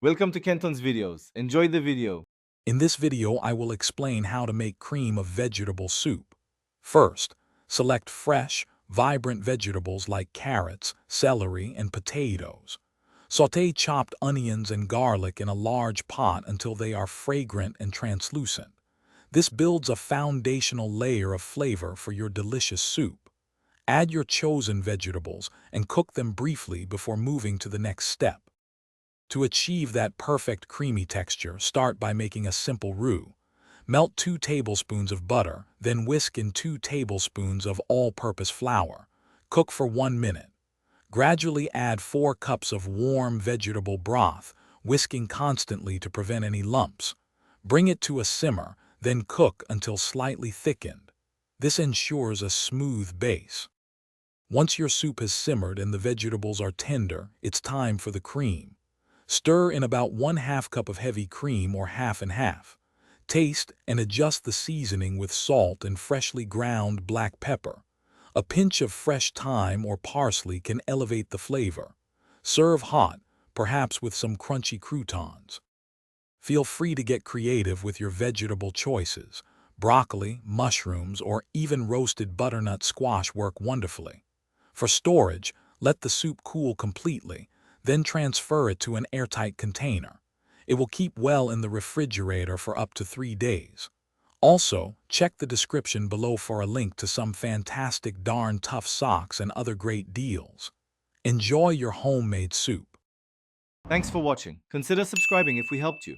Welcome to Kenton's videos. Enjoy the video. In this video, I will explain how to make cream of vegetable soup. First, select fresh, vibrant vegetables like carrots, celery, and potatoes. Sauté chopped onions and garlic in a large pot until they are fragrant and translucent. This builds a foundational layer of flavor for your delicious soup. Add your chosen vegetables and cook them briefly before moving to the next step. To achieve that perfect creamy texture, start by making a simple roux. Melt 2 tablespoons of butter, then whisk in 2 tablespoons of all-purpose flour. Cook for 1 minute. Gradually add 4 cups of warm vegetable broth, whisking constantly to prevent any lumps. Bring it to a simmer, then cook until slightly thickened. This ensures a smooth base. Once your soup has simmered and the vegetables are tender, it's time for the cream. Stir in about 1/2 cup of heavy cream or half and half. Taste and adjust the seasoning with salt and freshly ground black pepper. A pinch of fresh thyme or parsley can elevate the flavor. Serve hot, perhaps with some crunchy croutons. Feel free to get creative with your vegetable choices. Broccoli, mushrooms, or even roasted butternut squash work wonderfully. For storage, let the soup cool completely, then transfer it to an airtight container. It will keep well in the refrigerator for up to 3 days. Also, check the description below for a link to some fantastic darn tough socks and other great deals. Enjoy your homemade soup. Thanks for watching. Consider subscribing if we helped you.